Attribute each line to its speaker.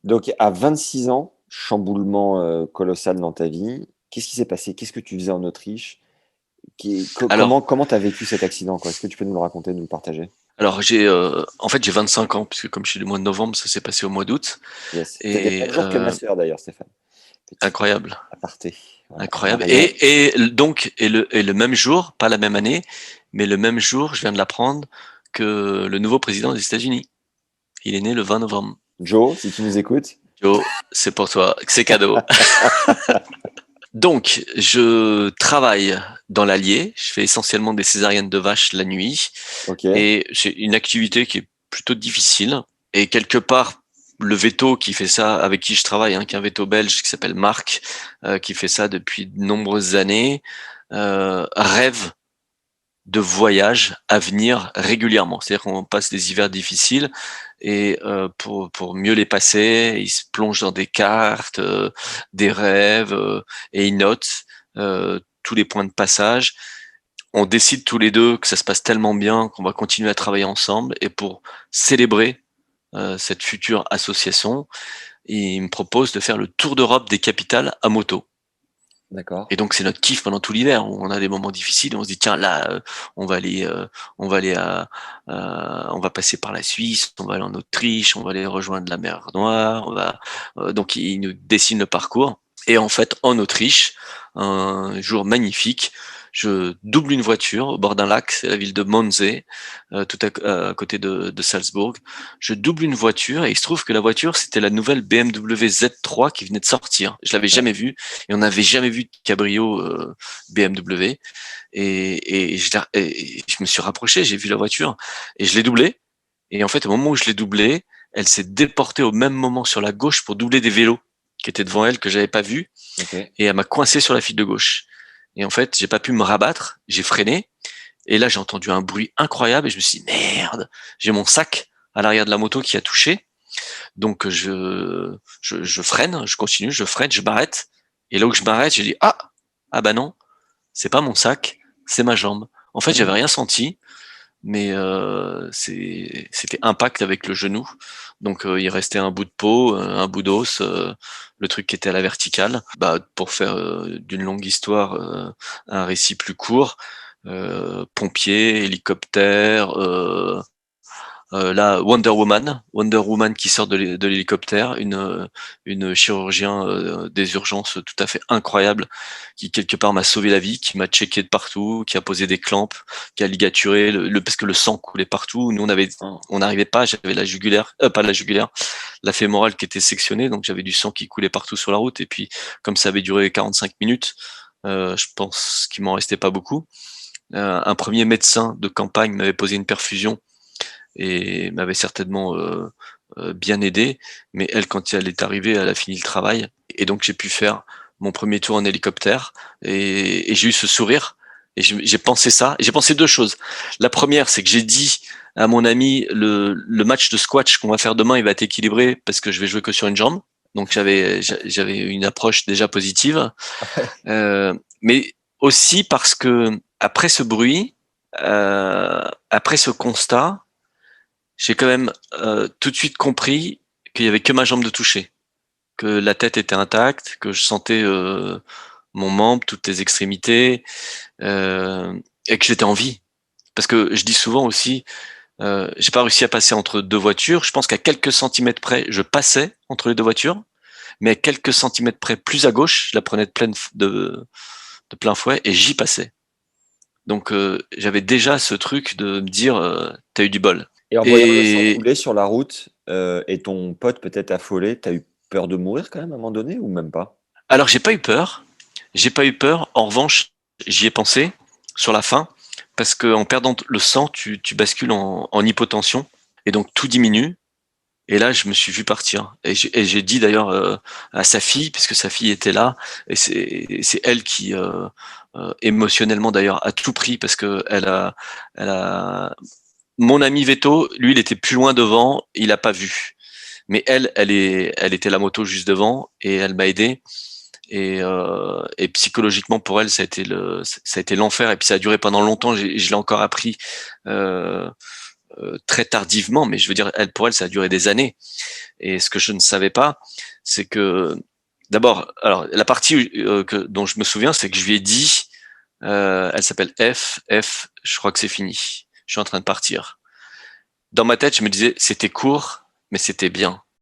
Speaker 1: Donc, à 26 ans, chamboulement colossal dans ta vie. Qu'est-ce qui s'est passé? Qu'est-ce que tu faisais en Autriche?
Speaker 2: Alors,
Speaker 1: Comment t'as vécu cet accident, quoi? Est-ce que tu peux nous le raconter, nous le partager?
Speaker 2: en fait, j'ai 25 ans, puisque comme je suis du mois de novembre, ça s'est passé au mois d'août.
Speaker 1: Yes. T'as les
Speaker 2: Et
Speaker 1: mêmes jours que ma sœur, d'ailleurs, Stéphane. Petit
Speaker 2: incroyable,
Speaker 1: aparté. Voilà,
Speaker 2: incroyable.
Speaker 1: mariage.
Speaker 2: Et le même jour, pas la même année, mais le même jour, je viens de l'apprendre que le nouveau président des États-Unis. Il est né le 20 novembre.
Speaker 1: Joe, si tu nous écoutes.
Speaker 2: Joe, c'est pour toi, c'est cadeau. Donc, je travaille dans l'Allier. Je fais essentiellement des césariennes de vache la nuit.
Speaker 1: Ok.
Speaker 2: Et c'est une activité qui est plutôt difficile. Et quelque part, le veto qui fait ça, avec qui je travaille, qui est un veto belge qui s'appelle Marc, qui fait ça depuis de nombreuses années, rêve de voyages à venir régulièrement. C'est-à-dire qu'on passe des hivers difficiles et pour mieux les passer, il se plonge dans des cartes, des rêves et il note tous les points de passage. On décide tous les deux que ça se passe tellement bien qu'on va continuer à travailler ensemble et pour célébrer cette future association, il me propose de faire le tour d'Europe des capitales à moto.
Speaker 1: D'accord.
Speaker 2: Et donc c'est notre kiff pendant tout l'hiver où on a des moments difficiles, on se dit tiens là on va aller on va aller on va passer par la Suisse, on va aller en Autriche, on va aller rejoindre la mer Noire, on va donc il nous dessine le parcours et en fait en Autriche un jour magnifique, je double une voiture au bord d'un lac, c'est la ville de Monze, à côté de Salzbourg. Je double une voiture et il se trouve que la voiture c'était la nouvelle BMW Z3 qui venait de sortir. Je l'avais
Speaker 1: Ouais.
Speaker 2: jamais vue et on n'avait jamais vu de cabrio BMW. Et je me suis rapproché, j'ai vu la voiture et je l'ai doublée. Et en fait, au moment où je l'ai doublée, elle s'est déportée au même moment sur la gauche pour doubler des vélos qui étaient devant elle que j'avais pas vu
Speaker 1: Ok.
Speaker 2: et elle m'a coincé sur la file de gauche. Et en fait, j'ai pas pu me rabattre, j'ai freiné et là j'ai entendu un bruit incroyable et je me suis dit merde, j'ai mon sac à l'arrière de la moto qui a touché. Donc je freine, je continue, je freine, je m'arrête. Et là où je m'arrête, j'ai dit ah bah non, c'est pas mon sac, c'est ma jambe. En fait, j'avais
Speaker 1: Mhm.
Speaker 2: rien senti, mais c'était impact avec le genou. Donc il restait un bout de peau, un bout d'os, le truc qui était à la verticale. Bah pour faire d'une longue histoire un récit plus court, pompier, hélicoptère, là, Wonder Woman qui sort de l'hélicoptère, une chirurgien des urgences tout à fait incroyable, qui quelque part m'a sauvé la vie, qui m'a checké de partout, qui a posé des clampes, qui a ligaturé parce que le sang coulait partout. Nous
Speaker 1: Oh.
Speaker 2: on n'arrivait pas, j'avais la jugulaire, pas la jugulaire, la fémorale qui était sectionnée, donc j'avais du sang qui coulait partout sur la route. Et puis comme ça avait duré 45 minutes, je pense qu'il m'en restait pas beaucoup. Un premier médecin de campagne m'avait posé une perfusion et m'avait certainement bien aidé. Mais elle, quand elle est arrivée, elle a fini le travail. Et donc j'ai pu faire mon premier tour en hélicoptère et j'ai eu ce sourire. Et j'ai pensé ça. Et j'ai pensé deux choses. La première, c'est que j'ai dit à mon ami, le match de squash qu'on va faire demain, il va être équilibré parce que je vais jouer que sur une jambe. Donc j'avais une approche déjà positive.
Speaker 1: Ouais.
Speaker 2: Mais aussi parce que après ce bruit, après ce constat, j'ai quand même tout de suite compris qu'il y avait que ma jambe de toucher, que la tête était intacte, que je sentais mon membre, toutes les extrémités, et que j'étais en vie. Parce que je dis souvent aussi, j'ai pas réussi à passer entre deux voitures. Je pense qu'à quelques centimètres près, je passais entre les deux voitures, mais à quelques centimètres près, plus à gauche, je la prenais de plein fouet et j'y passais. Donc j'avais déjà ce truc de me dire, t'as eu du bol.
Speaker 1: Et en voyant le sang
Speaker 2: Et
Speaker 1: couler sur la route et ton pote peut-être affolé, t'as eu peur de mourir quand même à un moment donné ou même pas?
Speaker 2: alors j'ai pas eu peur, j'ai pas eu peur. En revanche, j'y ai pensé sur la fin parce que en perdant le sang, tu bascules en hypotension et donc tout diminue. Et là, je me suis vu partir. Et j'ai dit d'ailleurs à sa fille, puisque sa fille était là, et c'est elle qui émotionnellement d'ailleurs a tout pris parce que elle a mon ami Veto, lui, il était plus loin devant, il a pas vu. Mais elle était la moto juste devant et elle m'a aidé. Et psychologiquement pour elle, ça a été l'enfer. Et puis ça a duré pendant longtemps. Je l'ai encore appris. Euh, très tardivement, mais je veux dire, pour elle, ça a duré des années. Et ce que je ne savais pas, c'est que d'abord, alors la partie dont je me souviens, c'est que je lui ai dit, elle s'appelle F, je crois que c'est fini. Je suis en train de partir. Dans ma tête, je me disais, c'était court, mais c'était bien.